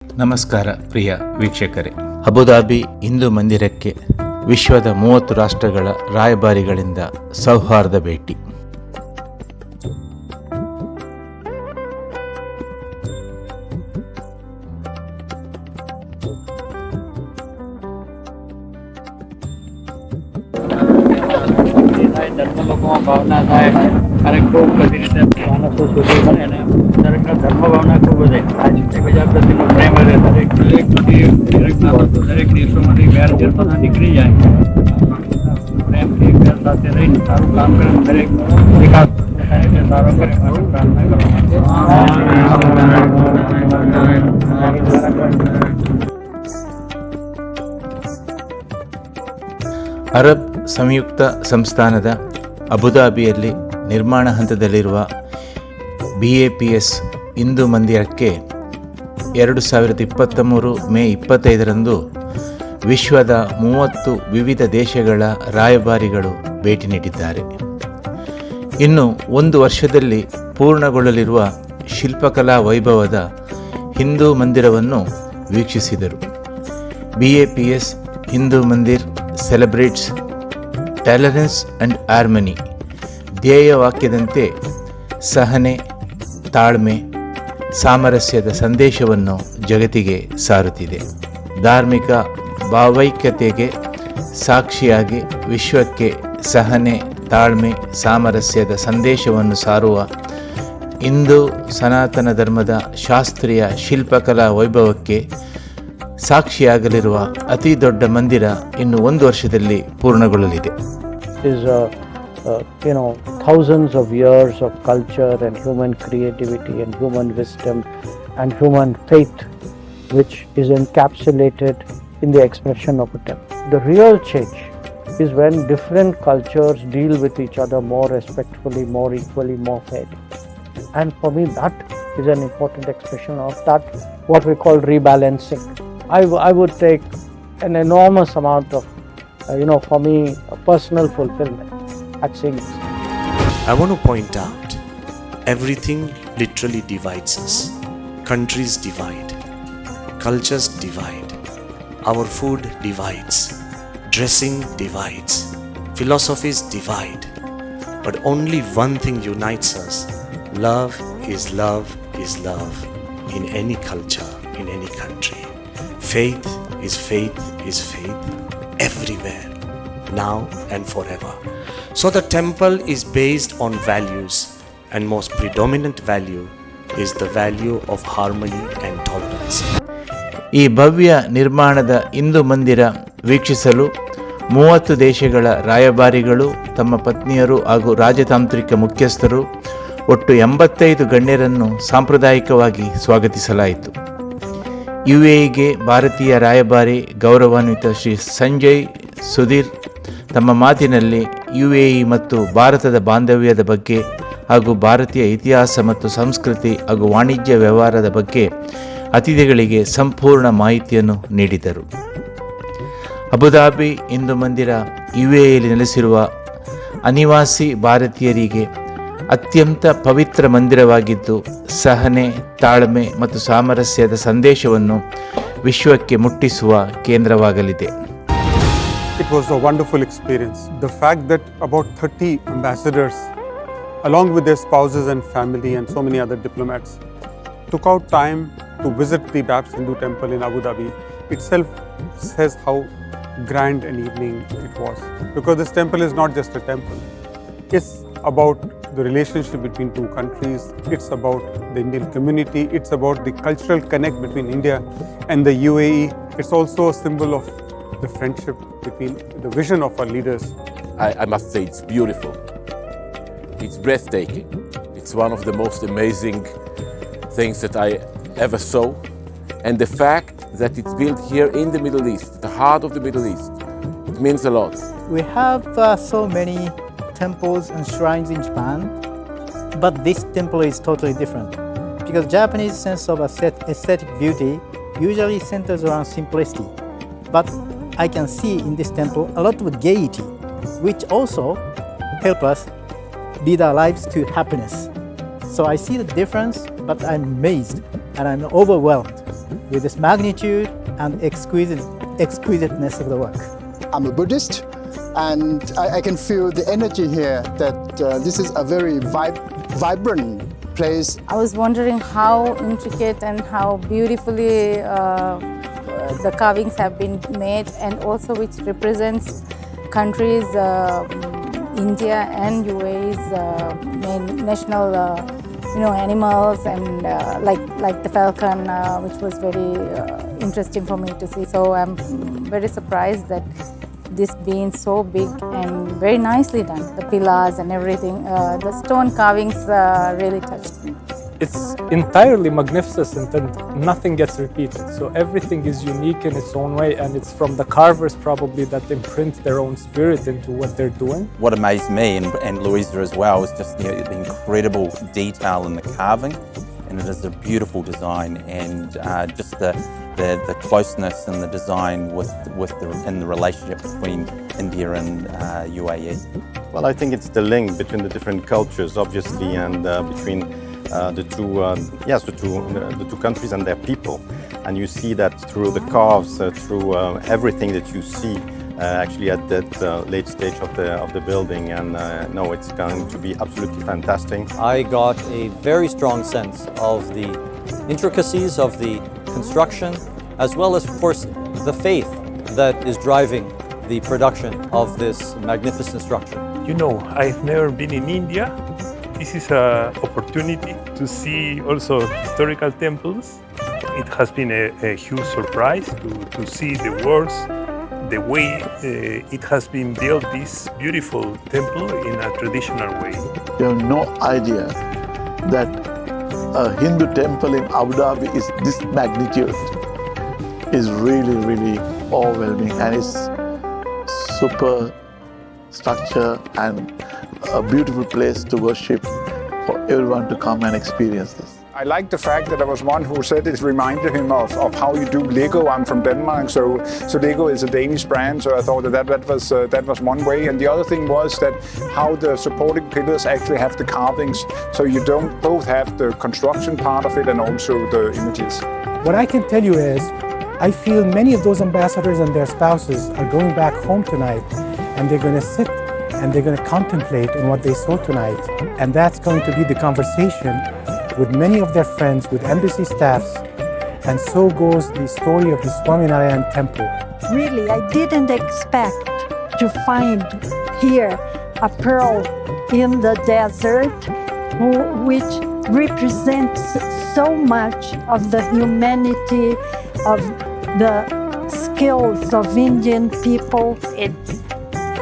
ನಮಸ್ಕಾರ ಪ್ರಿಯ ವೀಕ್ಷಕರೇ, ಅಬುಧಾಬಿ ಹಿಂದೂ ಮಂದಿರಕ್ಕೆ ವಿಶ್ವದ 30 ರಾಷ್ಟ್ರಗಳ ರಾಯಭಾರಿಗಳಿಂದ ಸೌಹಾರ್ದ ಭೇಟಿ. धर्म लोगों भावना થાય અને ખૂબ બધી રીતે માણસો સુધી બને ને દરેકના ધર્મ ભાવના ખૂબ વધે. આ બીજા પ્રતિનો પ્રેમ વધે. દરેક દેશોમાંથી વેર ઝેરતા નીકળી જાય. પ્રેમથી વેર સાથે રહીને સારું કામ કરે, દરેક વિકાસ સારો કરે માટે પ્રાર્થના ಅರಬ್ ಸಂಯುಕ್ತ ಸಂಸ್ಥಾನದ ಅಬುಧಾಬಿಯಲ್ಲಿ ನಿರ್ಮಾಣ ಹಂತದಲ್ಲಿರುವ BAPS ಹಿಂದೂ ಮಂದಿರಕ್ಕೆ 2023 ಮೇ 25ರಂದು ವಿಶ್ವದ 30 ವಿವಿಧ ದೇಶಗಳ ರಾಯಭಾರಿಗಳು ಭೇಟಿ ನೀಡಿದ್ದಾರೆ. ಇನ್ನು ಒಂದು ವರ್ಷದಲ್ಲಿ ಪೂರ್ಣಗೊಳ್ಳಲಿರುವ ಶಿಲ್ಪಕಲಾ ವೈಭವದ ಹಿಂದೂ ಮಂದಿರವನ್ನು ವೀಕ್ಷಿಸಿದರು. BAPS Hindu Mandir celebrates tolerance and harmony ಧ್ಯೇಯ ವಾಕ್ಯದಂತೆ ಸಹನೆ, ತಾಳ್ಮೆ, ಸಾಮರಸ್ಯದ ಸಂದೇಶವನ್ನು ಜಗತ್ತಿಗೆ ಸಾರುತ್ತಿದೆ. ಧಾರ್ಮಿಕ ಭಾವೈಕ್ಯತೆಗೆ ಸಾಕ್ಷಿಯಾಗಿ ವಿಶ್ವಕ್ಕೆ ಸಹನೆ, ತಾಳ್ಮೆ, ಸಾಮರಸ್ಯದ ಸಂದೇಶವನ್ನು ಸಾರುವ ಹಿಂದೂ ಸನಾತನ ಧರ್ಮದ ಶಾಸ್ತ್ರೀಯ ಶಿಲ್ಪಕಲಾ ವೈಭವಕ್ಕೆ ಸಾಕ್ಷಿಯಾಗಲಿರುವ ಅತಿ ದೊಡ್ಡ ಮಂದಿರ ಇನ್ನು ಒಂದು ವರ್ಷದಲ್ಲಿ ಪೂರ್ಣಗೊಳ್ಳಲಿದೆ. thousands of years of culture and human creativity and human wisdom and human faith which is encapsulated in the expression of a temple. The real change is when different cultures deal with each other more respectfully, more equally, more fairly. And for me that is an important expression of that, what we call rebalancing. I would take an enormous amount of, for me, a personal fulfillment at seeing this. I want to point out, everything literally divides us. Countries divide, cultures divide, our food divides, dressing divides, philosophies divide. But only one thing unites us. Love is love is love in any culture, in any country. Faith is faith is faith everywhere, now and forever. So the temple is based on values, and most predominant value is the value of harmony and tolerance. ಈ ಭವ್ಯ ನಿರ್ಮಾಣದ ಹಿಂದೂ ಮಂದಿರ ವೀಕ್ಷಿಸಲು 30 ದೇಶಗಳ ರಾಯಭಾರಿಗಳು, ತಮ್ಮ ಪತ್ನಿಯರು ಹಾಗೂ ರಾಜತಾಂತ್ರಿಕ ಮುಖ್ಯಸ್ಥರು ಒಟ್ಟು 85 ಗಣ್ಯರನ್ನು ಸಾಂಪ್ರದಾಯಿಕವಾಗಿ ಸ್ವಾಗತಿಸಲಾಯಿತು. UAEಗೆ ಭಾರತೀಯ ರಾಯಭಾರಿ ಗೌರವಾನ್ವಿತ ಶ್ರೀ ಸಂಜಯ್ ಸುಧೀರ್ ತಮ್ಮ ಮಾತಿನಲ್ಲಿ UAE ಮತ್ತು ಭಾರತದ ಬಾಂಧವ್ಯದ ಬಗ್ಗೆ ಹಾಗೂ ಭಾರತೀಯ ಇತಿಹಾಸ ಮತ್ತು ಸಂಸ್ಕೃತಿ ಹಾಗೂ ವಾಣಿಜ್ಯ ವ್ಯವಹಾರದ ಬಗ್ಗೆ ಅತಿಥಿಗಳಿಗೆ ಸಂಪೂರ್ಣ ಮಾಹಿತಿಯನ್ನು ನೀಡಿದರು. ಅಬುಧಾಬಿ ಹಿಂದೂ ಮಂದಿರ UAEಯಲ್ಲಿ ನೆಲೆಸಿರುವ ಅನಿವಾಸಿ ಭಾರತೀಯರಿಗೆ ಅತ್ಯಂತ ಪವಿತ್ರ ಮಂದಿರವಾಗಿದ್ದು, ಸಹನೆ, ತಾಳ್ಮೆ ಮತ್ತು ಸಾಮರಸ್ಯದ ಸಂದೇಶವನ್ನು ವಿಶ್ವಕ್ಕೆ ಮುಟ್ಟಿಸುವ ಕೇಂದ್ರವಾಗಲಿದೆ. It was a wonderful experience. The fact that about 30 ambassadors, along with their spouses and family and so many other diplomats, took out time to visit the BAPS Hindutemple in Abu Dhabi itself says how grand an evening it was. Because this temple is not just a temple. It's about the relationship between two countries. It's about the Indian community. It's about the cultural connect between India and the UAE. It's also a symbol of the friendship between the vision of our leaders. I must say it's beautiful. It's breathtaking. It's one of the most amazing things that I ever saw. And the fact that it's built here in the Middle East, the heart of the Middle East, it means a lot. We have so many temples and shrines in Japan, but this temple is totally different because Japanese sense of aesthetic beauty usually centers around simplicity, but I can see in this temple a lot of gaiety, which also help us lead our lives to happiness. So I see the difference, but I'm amazed and I'm overwhelmed. with its magnitude and exquisiteness of the work. I'm a Buddhist, and I can feel the energy here that this is a very vibrant place. I was wondering how intricate and how beautifully the carvings have been made, and also which represents countries, India and UAE's main national animals, and like the falcon, which was very interesting for me to see. So I'm very surprised that this being so big and very nicely done, the pillars and everything, the stone carvings really touched me. It's entirely magnificent and nothing gets repeated. So everything is unique in its own way, and it's from the carvers probably that imprint their own spirit into what they're doing. What amazed me and Louisa as well was just the incredible detail in the carving, and it is a beautiful design, and just the closeness and the design in the relationship between India and UAE. Well, I think it's the link between the different cultures, obviously, and between the two countries and their people. And you see that through the carves, through everything that you see actually at that late stage of the building. And no, it's going to be absolutely fantastic. I got a very strong sense of the intricacies of the construction, as well as, of course, the faith that is driving the production of this magnificent structure. You know, I've never been in India. This is an opportunity to see also historical temples. It has been a huge surprise to see the works, the way it has been built, this beautiful temple in a traditional way. You have no idea that a Hindu temple in Abu Dhabi is this magnitude. Is really, really overwhelming, and it's super structure and a beautiful place to worship for everyone to come and experience this. I like the fact that there was one who said it reminded him of how you do Lego. I'm from Denmark, so Lego is a Danish brand, so I thought that was one way. And the other thing was that how the supporting pillars actually have the carvings, so you don't both have the construction part of it and also the images. What I can tell you is, I feel many of those ambassadors and their spouses are going back home tonight, and they're going to sit and they're going to contemplate on what they saw tonight. And that's going to be the conversation with many of their friends, with embassy staffs, and so goes the story of the Swaminarayan temple. Really, I didn't expect to find here a pearl in the desert, which represents so much of the humanity, of the skills of Indian people. It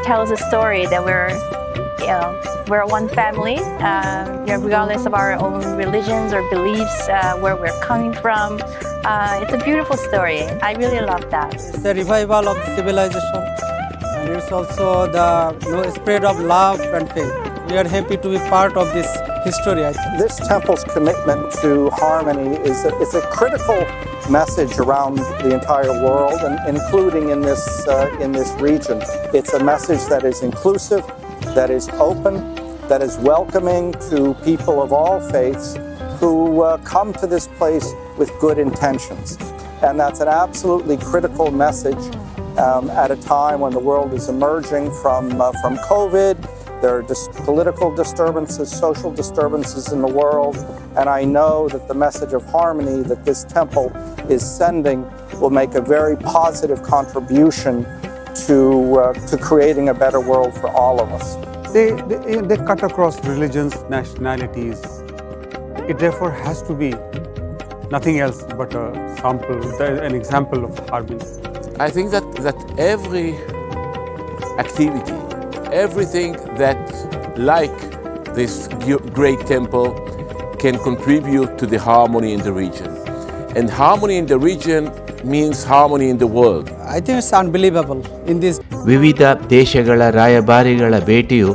tells a story that we're one family, regardless of our own religions or beliefs, where we're coming from. It's a beautiful story. I really love that. It's a revival of the civilization, and it's also the spread of love and faith. We are happy to be part of this history. This temple's commitment to harmony is a critical message around the entire world, and including in this region. It's a message that is inclusive, that is open, that is welcoming to people of all faiths who come to this place with good intentions. And that's an absolutely critical message at a time when the world is emerging from COVID. There are political disturbances, social disturbances in the world, and I know that the message of harmony that this temple is sending will make a very positive contribution to creating a better world for all of us. They cut across religions, nationalities. It therefore has to be nothing else but an example of harmony. I think that every activity, everything that, like this great temple, can contribute to the harmony in the region. And harmony in the region means harmony in the world. I think it's unbelievable in this. ವಿವಿಧ ದೇಶಗಳ ರಾಯಭಾರಿಗಳ ಭೇಟಿಯು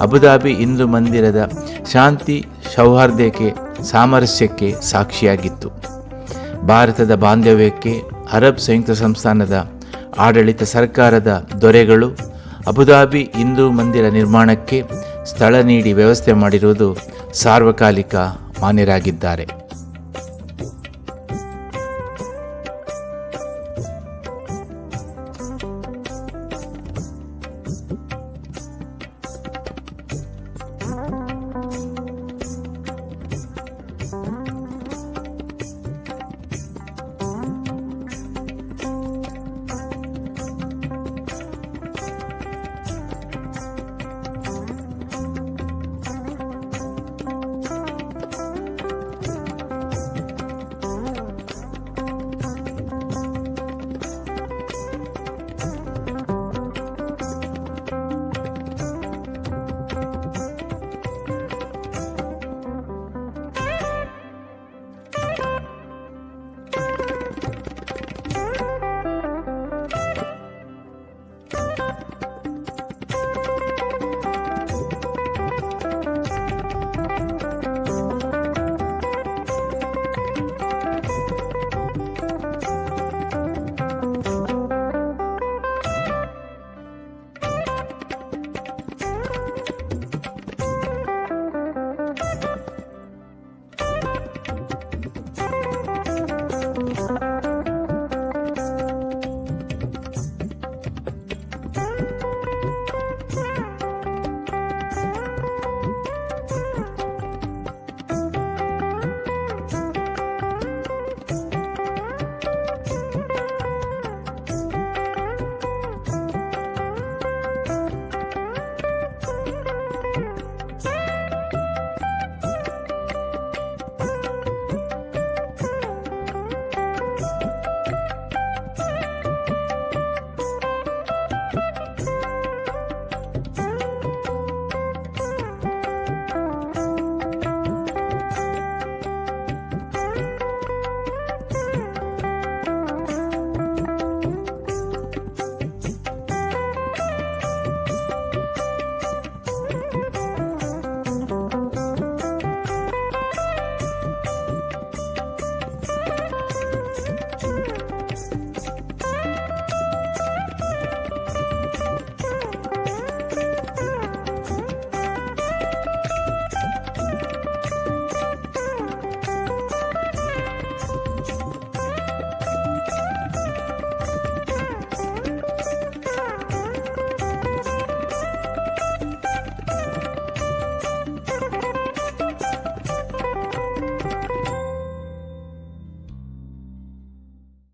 Abu Dhabi Hindu ಮಂದಿರದ ಶಾಂತಿ, ಸೌಹಾರ್ದಕ್ಕೆ, ಸಾಮರಸ್ಯಕ್ಕೆ ಸಾಕ್ಷಿಯಾಗಿತ್ತು. ಭಾರತದ ಬಾಂಧವ್ಯಕ್ಕೆ Arab ಸಂಯುಕ್ತ ಸಂಸ್ಥಾನದ ಆಡಳಿತ ಸರ್ಕಾರದ ದೊರೆಗಳು Abu Dhabi Hindu ಮಂದಿರ ನಿರ್ಮಾಣಕ್ಕೆ ಸ್ಥಳ ನೀಡಿ ವ್ಯವಸ್ಥೆ ಮಾಡಿರುವುದು ಸಾರ್ವಕಾಲಿಕ ಮಾನ್ಯರಾಗಿದ್ದಾರೆ.